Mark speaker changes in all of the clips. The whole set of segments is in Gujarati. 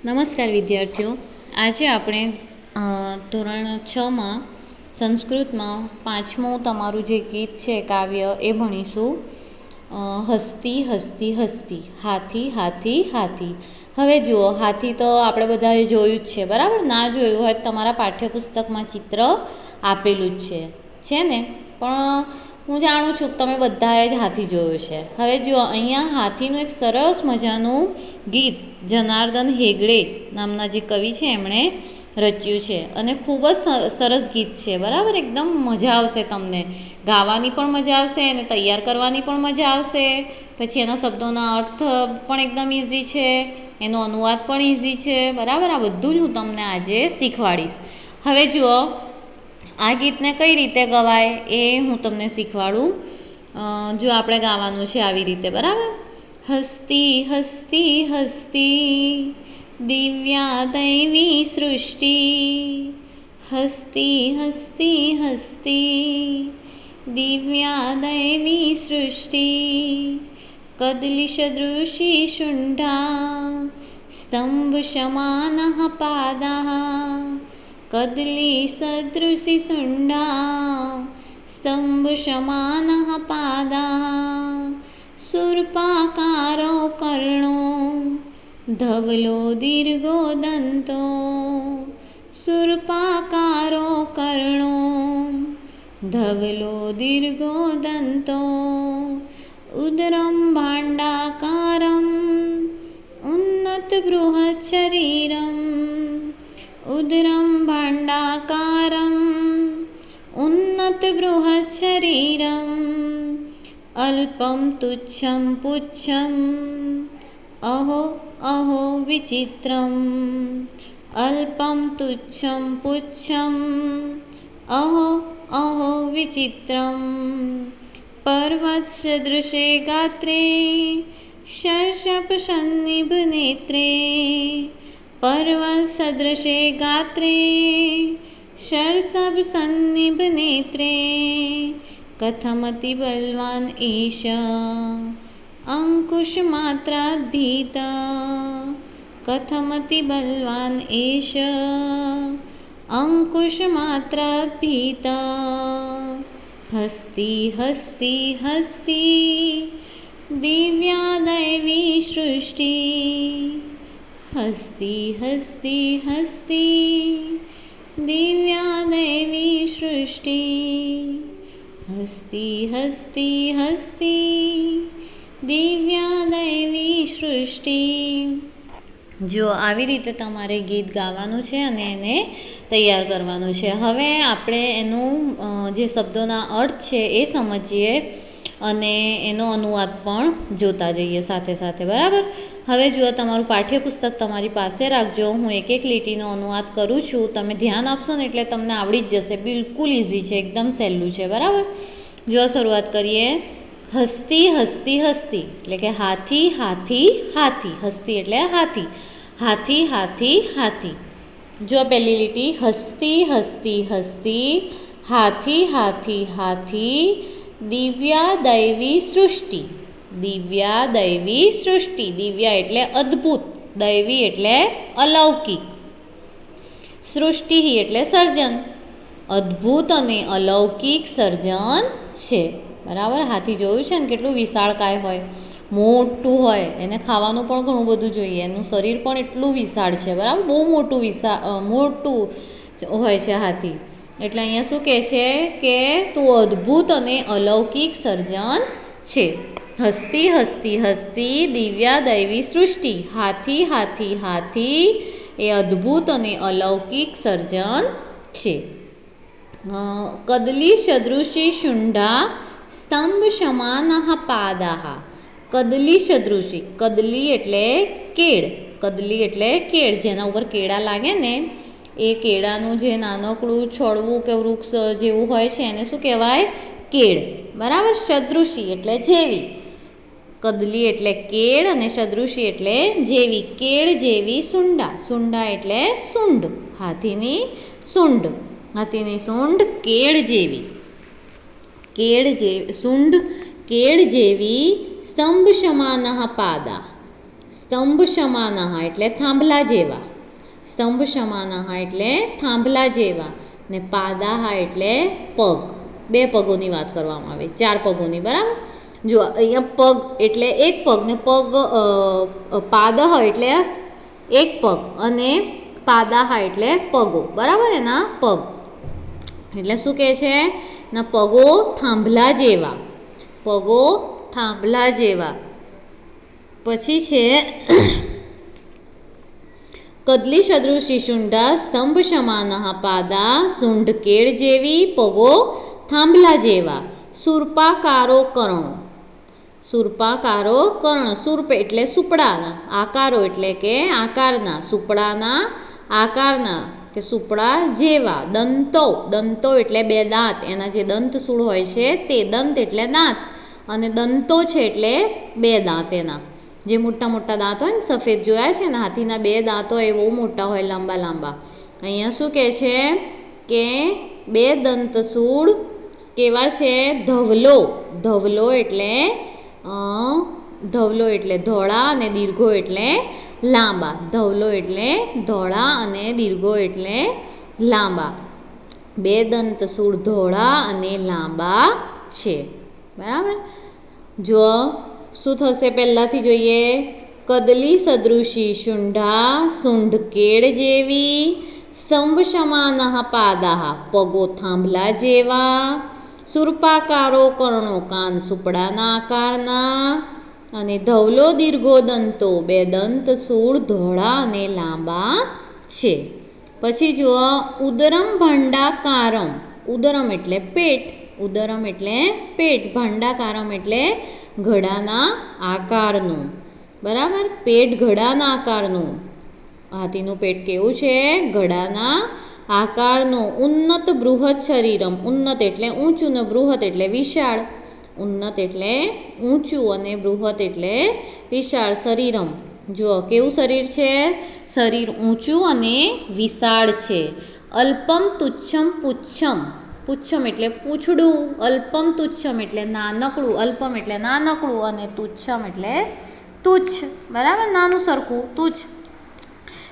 Speaker 1: નમસ્કાર વિદ્યાર્થીઓ, આજે આપણે ધોરણ 6માં સંસ્કૃતમાં પાંચમું તમારું જે ગીત છે કાવ્ય એ ભણીશું. હસ્તી હસ્તી હસ્તી, હાથી હાથી હાથી. હવે જુઓ, હાથી તો આપણે બધાએ જોયું જ છે, બરાબર? ના જોયું હોય તમારા પાઠ્યપુસ્તકમાં ચિત્ર આપેલું જ છે ને? પણ હું જાણું છું કે તમે બધાએ જ હાથી જોયો છે. હવે જુઓ, અહીંયા હાથીનું એક સરસ મજાનું ગીત જનાર્દન હેગડે નામના જે કવિ છે એમણે રચ્યું છે અને ખૂબ જ સરસ ગીત છે, બરાબર? એકદમ મજા આવશે તમને, ગાવાની પણ મજા આવશે અને તૈયાર કરવાની પણ મજા આવશે. પછી એના શબ્દોના અર્થ પણ એકદમ ઇઝી છે, એનો અનુવાદ પણ ઇઝી છે, બરાબર? આ બધું જ હું તમને આજે શીખવાડીશ. હવે જુઓ, આ ગીતને કઈ રીતે ગવાય એ હું તમને શીખવાડું. જો આપણે ગાવાનું છે આવી રીતે, બરાબર? હસ્તી હસ્તી હસ્તી દિવ્યા દૈવી સૃષ્ટિ, હસ્તી હસ્તી હસ્તી દિવ્યા દૈવી સૃષ્ટિ, કદલી સદૃશી શુંઢા સ્તંભ સમાનઃ પાદાઃ, કદલી સદૃશી શુંઢા સ્તંભ સમાનઃ પાદાઃ, સુર્પાકારો કર્ણો ધવલો દીર્ઘો દંતો, સુર્પાકારો કર્ણો ધવલો દીર્ઘો દંતો, ઉદરમ ભાંડાકારમ ઉન્નત બૃહત શરીરમ, ઉદરમ ભાંડાકારમ ઉન્નત બૃહત શરીરમ, અલ્પમ તુચ્છમ પુચ્છમ અહો અહો વિચિત્રમ, અલ્પમ તુચ્છમ પુચ્છમ અહો અહો વિચિત્રમ, પર્વતસદૃશે ગાત્રે શર્ષપ સન્નિભ નેત્રે, પર્વતસદૃશે ગાત્રે શર્ષપ સન્નિભ નેત્રે, કથમતિ બલવાન એષ અંકુશમાત્રાદ ભીત, કથમતિ બલવાન એષ અંકુશમાત્રાદ ભીત, હસ્તી હસ્તી હસ્તી દિવ્યા દૈવી સૃષ્ટિ, હસ્તી હસ્તી હસ્તી દિવ્યા દૈવી સૃષ્ટિ, હસ્તી હસ્તી હસ્તી દિવ્યા દૈવી સૃષ્ટિ. જો આવી રીતે તમારે ગીત ગાવાનું છે અને એને તૈયાર કરવાનું છે. હવે આપણે એનું જે શબ્દોના અર્થ છે એ સમજીએ અને એનો અનુવાદ પણ જોતા જઈએ સાથે સાથે, બરાબર? હવે જુઓ, તમારું પાઠ્યપુસ્તક તમારી પાસે રાખજો. હું એક એક લીટીનો અનુવાદ કરું છું, તમે ધ્યાન આપશો ને એટલે તમને આવડી જ જશે. બિલકુલ ઇઝી છે, એકદમ સહેલું છે, બરાબર? જો શરૂઆત કરીએ. હસ્તી હસ્તી હસ્તી એટલે કે હાથી હાથી હાથી, હસ્તી એટલે હાથી, હાથી હાથી હાથી. જો પહેલી લીટી, હસ્તી હસ્તી હસ્તી હાથી હાથી હાથી દિવ્યા દૈવી સૃષ્ટિ, દિવ્યા દૈવી સૃષ્ટિ. દિવ્યા એટલે અદ્ભુત, દૈવી એટલે અલૌકિક, સૃષ્ટિ એટલે સર્જન, અદ્ભુત અને અલૌકિક સર્જન છે, બરાબર? હાથી જોયું છે ને કેટલું વિશાળકાય હોય, મોટું હોય, એને ખાવાનું પણ ઘણું બધું જોઈએ, એનું શરીર પણ એટલું વિશાળ છે, બરાબર? બહુ મોટું મોટું હોય છે હાથી. એટલે અહીંયા શું કહે છે કે તું અદ્ભુત અને અલૌકિક સર્જન છે. હસ્તી હસ્તી હસ્તી દિવ્યા દૈવી સૃષ્ટિ, હાથી હાથી હાથી એ અદ્ભુત અને અલૌકિક સર્જન છે. કદલી સદૃશી શુંઢા સ્તંભ સમાનઃ પાદાઃ, કદલી સદૃશી, કદલી એટલે કેળ, કદલી એટલે કેળ, જેના ઉપર કેળા લાગે ને એ કેળાનું જે નાનકડું છોડવું કે વૃક્ષ જેવું હોય છે એને શું કહેવાય? કેળ, બરાબર? સદૃશી એટલે જેવી, કદલી એટલે કેળ અને સદૃશી એટલે જેવી, કેળ જેવી શુંઢા, શુંઢા એટલે સૂંઢ, હાથીની સૂંઢ, હાથીની સૂંઢ કેળ જેવી, કેળ જેવી સૂંઢ, કેળ જેવી સ્તંભ સમાનઃ પાદા, સ્તંભ સમાનઃ એટલે થાંભલા જેવા, સ્તંભ સમાનઃ એટલે થાંભલા જેવા, ને પાદાહ એટલે પગ, 2 પગોની વાત કરવામાં આવે, 4 પગોની, બરાબર. જો અહીંયા પગ એટલે એક પગ, ને પગ પાદહ એટલે એક પગ, અને પાદાહ એટલે પગો, બરાબર, એના પગ. એટલે શું કહે છે? ના પગો થાંભલા જેવા, પગો થાંભલા જેવા. પછી છે કદલી સદૃશી શુંઢા સ્તંભ સમાનઃ પાદા, સૂંઢ કેળ જેવી, પગો થાંભલા જેવા. સુર્પાકારો કર્ણો, સુર્પાકારો કર્ણ, સુર્પ એટલે સુપડાના, આકારો એટલે કે આકારના, સુપડાના આકારના કે સુપડા જેવા. દંતો, દંતો એટલે 2 દાંત, એના જે દંતસૂળ હોય છે તે, દંત એટલે દાંત, અને દંતો છે એટલે 2 દાંત, એના જે મોટા મોટા દાંત હોય ને, સફેદ જોયા છે ને, હાથીના 2 દાંતો એ બહુ મોટા હોય, લાંબા લાંબા. અહીંયા શું કહે છે કે 2 દંતસૂળ કેવા છે? ધવલો, ધવલો એટલે ધવલો એટલે ધોળા, અને દીર્ઘો એટલે લાંબા. ધવલો એટલે ધોળા, અને દીર્ઘો એટલે લાંબા. 2 દંતસૂળ ધોળા અને લાંબા છે, બરાબર. જો શું થશે પહેલાંથી જોઈએ. કદલી સદૃશી શુંઢા, સૂંઢ કેળ જેવી, સ્તંભ સમાનઃ પાદાહ, પગો થાંભલા જેવા. સુર્પાકારો કર્ણો, કાન સુપડાના આકારના, અને ધવલો દીર્ઘો દંતો, 2 દંતસૂળ ધોળા અને લાંબા છે. પછી જુઓ ઉદરમ ભાંડાકારમ, ઉદરમ એટલે પેટ, ઉદરમ એટલે પેટ, ભાંડાકારમ એટલે ઘડાના આકારનું, બરાબર. પેટ ઘડાના આકારનું, હાથીનું પેટ કેવું છે? ઘડાના આકારનું. ઉન્નત બૃહદ શરીરમ, ઉન્નત એટલે ઊંચું, ને બૃહદ એટલે વિશાળ. ઉન્નત એટલે ઊંચું, અને બૃહદ એટલે વિશાળ. શરીરમ, જુઓ કેવું શરીર છે? શરીર ઊંચું અને વિશાળ છે. અલ્પમ તુચ્છમ પુચ્છમ, પુચ્છમ એટલે પૂંછડું, અલ્પમ તુચ્છમ એટલે નાનકડું, અલ્પમ એટલે નાનકડું, અને તુચ્છમ એટલે તુચ્છ, બરાબર, નાનું સરખું, તુચ્છ.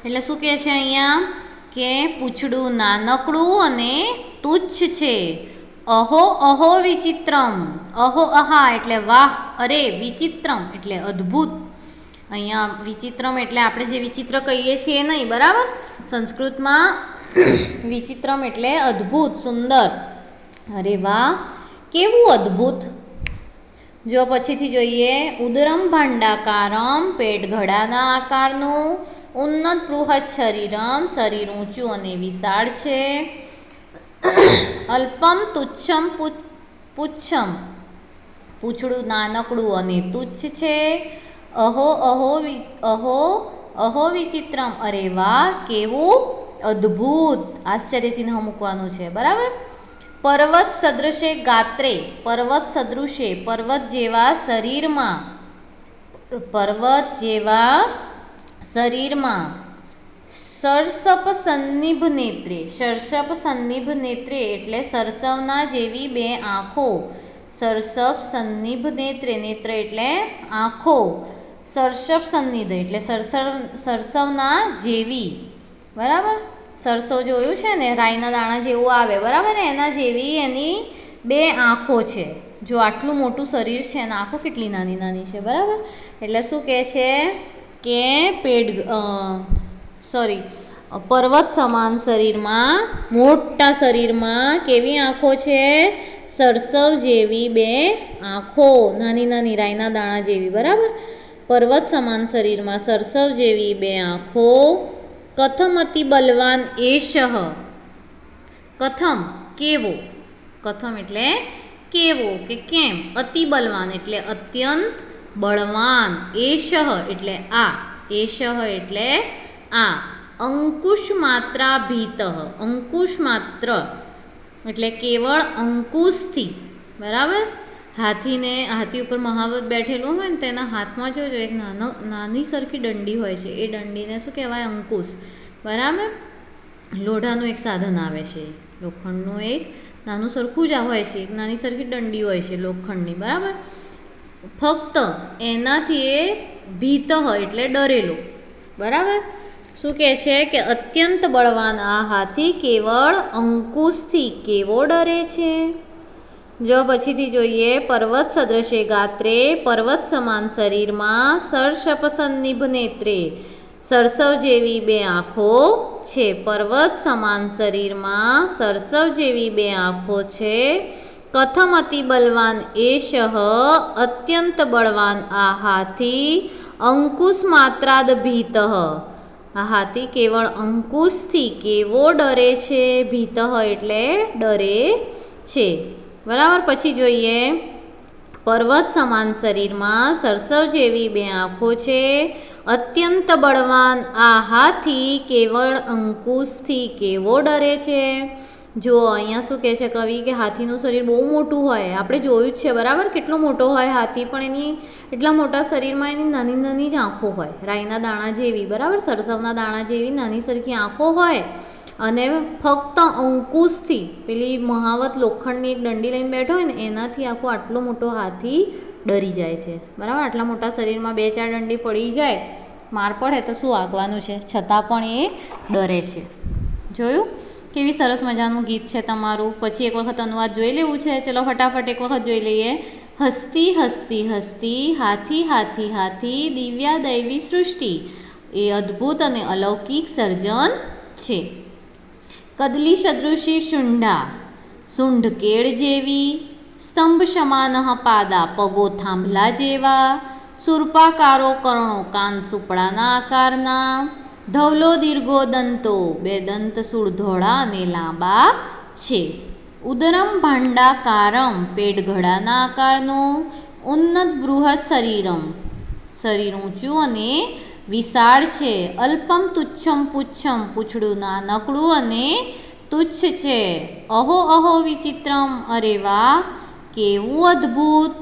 Speaker 1: એટલે શું કહે છે અહીંયા કે પૂંછડું નાનકડું અને તુચ્છ છે. અહો અહો વિચિત્રમ, અહો અહા એટલે વાહ, અરે વિચિત્રમ એટલે અદ્ભુત. અહીંયા વિચિત્રમ એટલે આપણે જે વિચિત્ર કહીએ છીએ નહીં, બરાબર. સંસ્કૃતમાં વિચિત્રમ એટલે અદ્ભુત, સુંદર. અરે વાહ, કેવું અદ્ભુત. જો પછીથી જોઈએ. ઉદરમ ભાંડાકારમ, પેટ ઘડાના આકારનું. ઉન્નત બૃહદ શરીરમ, શરીર ઊંચું અને વિશાળ છે. અલ્પમ તુચ્છમ પુચ્છમ, પૂંછડું નાનકડું અને તુચ્છ છે. અહો અહો અહો અહો વિચિત્રમ, અરે વાહ કેવું અદ્ભુત, આશ્ચર્યચિહ્ન મૂકવાનું છે, બરાબર. પર્વત સદૃશે ગાત્રે, પર્વત સદૃશે પર્વત જેવા શરીરમાં, પર્વત જેવા શરીરમાં. સરસપ સન્નિભ નેત્રે, સરસપ સન્નિભ નેત્રે એટલે સરસવના જેવી 2 આંખો. સરસપ સન્નિભ નેત્રે, નેત્ર એટલે આંખો. સરસપ સન્નિધ એટલે સરસવના જેવી, બરાબર. સરસો જોયું છે ને, રાઈના દાણા જેવું આવે, બરાબર, એના જેવી એની 2 આંખો છે. જો આટલું મોટું શરીર છે, એના આંખો કેટલી નાની નાની છે, બરાબર. એટલે શું કહે છે કે પર્વત સમાન શરીરમાં, મોટા શરીરમાં કેવી આંખો છે? સરસવ જેવી 2 આંખો, નાની નાની રાઈના દાણા જેવી, બરાબર. પર્વત સમાન શરીરમાં સરસવ જેવી 2 આંખો. કથમ અતિ બલવાન એષઃ, કથમ કેવો, કથમ એટલે કેવો કે કેમ. અતિ બલવાન એટલે અત્યંત બળવાન. એષઃ એટલે આ, એષઃ એટલે આ. અંકુશ માત્રા ભીતઃ, અંકુશ માત્ર એટલે કેવળ અંકુશથી, બરાબર. હાથી ઉપર મહાવત બેઠેલું હોય ને, તેના હાથમાં જોજો એક નાની સરખી દંડી હોય છે, એ દંડીને શું કહેવાય? અંકુશ, બરાબર. લોઢાનું એક સાધન આવે છે, લોખંડનું એક નાનું સરખું જ હોય છે, એક નાની સરખી દંડી હોય છે લોખંડની, બરાબર. ફક્ત એનાથી એ ભીતઃ એટલે ડરેલો. બરાબર. શું કહે છે કે અત્યંત બળવાન આ હાથી કેવળ અંકુશથી કેવો ડરે છે. જો પછીથી જોઈએ, પર્વત સદૃશે ગાત્રે પર્વત સમાન શરીરમાં સરસપ સન્નિભ નેત્રે, સરસવ જેવી બે આંખો છે. પર્વત સમાન શરીરમાં સરસવ જેવી બે આંખો છે. કથમ અતિ બલવાન એષઃ, અત્યંત બળવાન આ હાથી અંકુશ માત્રાદ ભીતઃ, આ હાથી કેવળ અંકુશથી કેવો ડરે છે. ભીતઃ એટલે ડરે છે. બરાબર. પછી જોઈએ, પર્વત સમાન શરીરમાં સરસવ જેવી બે આંખો છે. અત્યંત બળવાન આ હાથી કેવળ અંકુશથી કેવો ડરે છે. જો અહીંયા શું કહે છે કવિ કે હાથીનું શરીર બહુ મોટું હોય. આપણે જોયું જ છે બરાબર, કેટલો મોટો હોય હાથી, પણ એની એટલા મોટા શરીરમાં એની નાની નાની જ આંખો હોય, રાઈના દાણા જેવી. બરાબર. સરસવના દાણા જેવી નાની સરખી આંખો હોય અને ફક્ત અંકુશથી, પેલી મહાવત લોખંડની એક દંડી લઈને બેઠો હોય ને એનાથી આખો આટલો મોટો હાથી ડરી જાય છે. બરાબર. આટલા મોટા શરીરમાં 2-4 દંડી પડી જાય, માર પડે તો શું વાગવાનું છે, છતાં પણ એ ડરે છે. જોયું? કેવી સરસ મજાનું ગીત છે તમારું. પછી એક વખત અનુવાદ જોઈ લેવું છે. ચલો ફટાફટ એક વખત જોઈ લઈએ. હસતી હસતી હસતી હાથી હાથી હાથી દિવ્યા દૈવી સૃષ્ટિ, એ અદ્ભુત અને અલૌકિક સર્જન છે. કદલી સદૃશી શુંઢા, સૂંઢ કેળ જેવી, સ્તંભ સમાન પાદા, પગો થાંભલા જેવા, સુરપાકારો કર્ણો, કાન સુપડાના આકારના, ધવલો દીર્ઘો દંતો, 2 દંત સૂળ ધોળા અને લાંબા છે. ઉદરમ ભાંડાકારમ, પેટ ઘડાના આકારનું, ઉન્નત બૃહદ શરીરમ, શરીર ઊંચું અને વિશાળ છે. અલ્પમ તુચ્છમ પુચ્છમ, પૂંછડું નાનકડું અને તુચ્છ છે. અહો અહો વિચિત્રમ, અરે વાહ કેવું અદ્ભુત.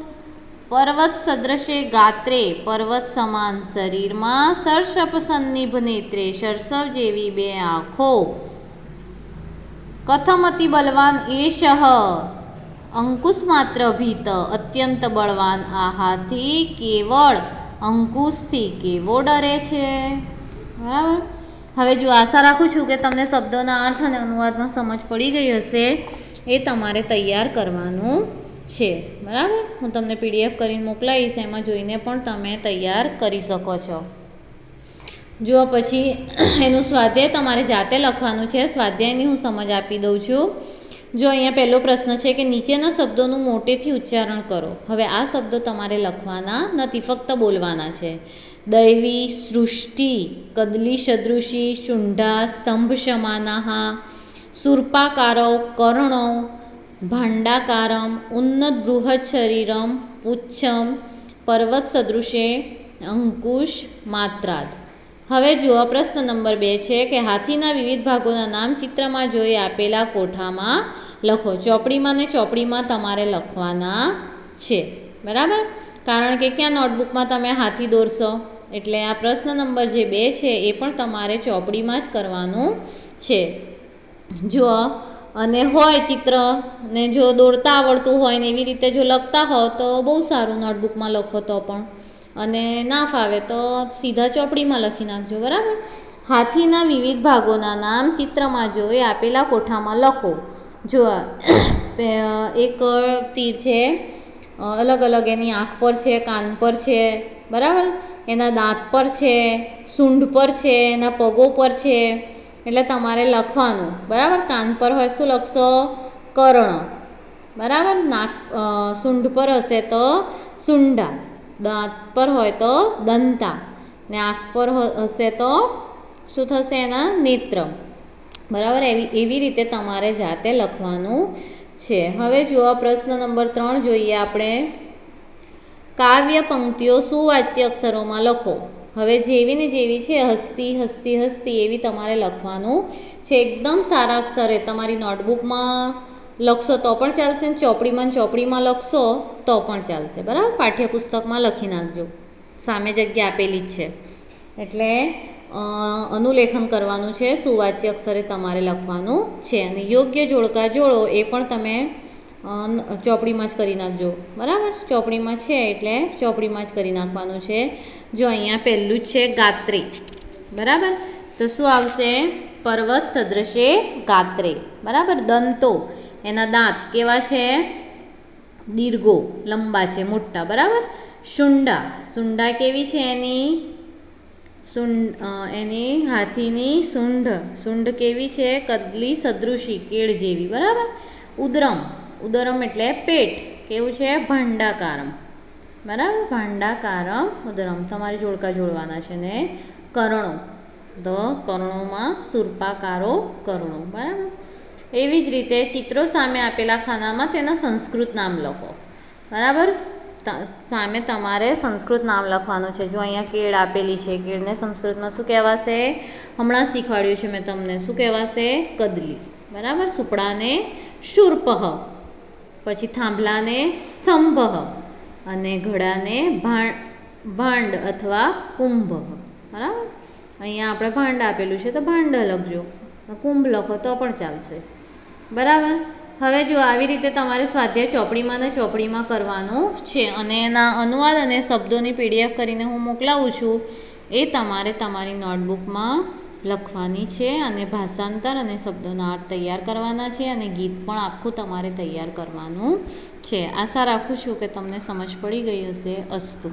Speaker 1: પર્વત સદૃશે ગાત્રે, પર્વત સમાન શરીરમાં, સરસપ સન્નિભ નેત્રે, સરસવ જેવી બે આંખો. કથમ અતિ બલવાન એષઃ, અંકુશ માત્ર ભીત, અત્યંત બળવાન આ હાથી કેવળ અંકુશથી કેવો ડરે છે. બરાબર. હવે જો આશા રાખું છું કે તમને શબ્દોના અર્થ અને અનુવાદમાં સમજ પડી ગઈ હશે. એ તમારે તૈયાર કરવાનું છે. બરાબર. હું તમને PDF કરીને મોકલાવીશ, એમાં જોઈને પણ તમે તૈયાર કરી શકો છો. જો પછી એનું સ્વાધ્યાય તમારે જાતે લખવાનું છે. સ્વાધ્યાયની હું સમજ આપી દઉં છું. જો અહીંયા પહેલો પ્રશ્ન છે કે નીચેના શબ્દોનું મોટેથી ઉચ્ચારણ કરો. હવે આ શબ્દો તમારે લખવાના નથી, ફક્ત બોલવાના છે. દૈવી સૃષ્ટિ, કદલી સદૃશી, શુંઢા, સ્તંભ સમાનાહ, સુરપાકારો કર્ણો, ભાંડાકારમ, ઉન્નત બૃહદ શરીરમ, પુચ્છમ, પર્વત સદૃશે અંકુશ માત્રાદ. હવે જુઓ, પ્રશ્ન નંબર 2 છે કે હાથીના વિવિધ ભાગોના નામ ચિત્રમાં જોઈ આપેલા કોઠામાં લખો. ચોપડીમાં ને ચોપડીમાં તમારે લખવાના છે. બરાબર. કારણ કે ક્યાં નોટબુકમાં તમે હાથી દોરશો, એટલે આ પ્રશ્ન નંબર જે 2 છે એ પણ તમારે ચોપડીમાં જ કરવાનું છે. જો અને હોય ચિત્ર ને જો દોરતા આવડતું હોય ને એવી રીતે જો લખતા હો તો બહુ સારું, નોટબુકમાં લખો તો પણ. અને ના ફાવે તો સીધા ચોપડીમાં લખી નાખજો. બરાબર. હાથીના વિવિધ ભાગોના નામ ચિત્રમાં જોઈ આપેલા કોઠામાં લખો. જો એક તીર છે, અલગ અલગ એની આંખ પર છે, કાન પર છે. બરાબર. એના દાંત પર છે, સૂંઢ પર છે, એના પગો પર છે. એટલે તમારે લખવાનું. બરાબર. કાન પર હોય શું લખશો? કર્ણ. બરાબર. નાક સૂંઢ પર હશે તો સુંડા, દાંત પર હોય તો દંતા, ને આંખ પર હશે તો શું થશે? એના નેત્ર. બરાબર. એવી રીતે તમારે જાતે લખવાનું છે. હવે જુઓ, પ્રશ્ન નંબર 3 જોઈએ આપણે. કાવ્ય પંક્તિઓ સુવાચ્ય અક્ષરોમાં લખો. હવે જેવી ને જેવી છે, હસતી હસતી હસતી, એવી તમારે લખવાનું છે. એકદમ સારા અક્ષરે તમારી નોટબુકમાં લખશો તો પણ ચાલશે, ને ચોપડીમાં લખશો તો પણ ચાલશે. બરાબર. પાઠ્યપુસ્તકમાં લખી નાખજો, સામે જગ્યા આપેલી જ છે. એટલે અનુલેખન કરવાનું છે, સુવાચ્ય અક્ષરે તમારે લખવાનું છે. અને યોગ્ય જોડકા જોડો એ પણ તમે ચોપડીમાં જ કરી નાખજો, બરાબર. ચોપડીમાં છે એટલે ચોપડીમાં જ કરી નાખવાનું છે. જો અહીંયા પહેલું જ છે ગાત્રે, બરાબર. તો શું આવશે? પર્વત સદૃશે ગાત્રે, બરાબર. દંતો, એના દાંત કેવા છે? દીર્ઘો, લંબા છે, મોટા, બરાબર. શુંડા, શુંડા કેવી છે એની? એની હાથીની સૂંઢ, સૂંઢ કેવી છે? કદલી સદૃશી, કેળ જેવી, બરાબર. ઉદરમ, ઉદરમ એટલે પેટ, કેવું છે? ભાંડાકારમ, બરાબર. ભાંડાકારમ ઉદરમ. તમારે જોડકા જોડવાના છે. ને કર્ણો, તો કર્ણોમાં સુરપાકારો કર્ણો, બરાબર. એવી જ રીતે ચિત્રો સામે આપેલા ખાનામાં તેના સંસ્કૃત નામ લખો, બરાબર. સામે તમારે સંસ્કૃત નામ લખવાનું છે. જો અહીંયા કેળ આપેલી છે, કેળને સંસ્કૃતમાં શું કહેવાશે? હમણાં શીખવાડ્યું છે મેં તમને. શું કહેવાશે? કદલી, બરાબર. સુપડાને શૂર્પઃ, પછી થાંભલાને સ્તંભ અને ઘડાને ભાંડ અથવા કુંભ, બરાબર. અહીંયા આપણે ભાંડ આપેલું છે તો ભાંડ લખજો, કુંભ લખો તો પણ ચાલશે, બરાબર. હવે જો આવી રીતે તમારે સ્વાધ્યાય ચોપડીમાં ને ચોપડીમાં કરવાનું છે અને એના અનુવાદ અને શબ્દોની PDF કરીને હું મોકલાવું છું. એ તમારે તમારી નોટબુકમાં લખવાની છે અને ભાષાંતર અને શબ્દોના અર્થ તૈયાર કરવાના છે અને ગીત પણ આખું તમારે તૈયાર કરવાનું છે. આશા રાખું છું કે તમને સમજ પડી ગઈ હશે. અસ્તુ.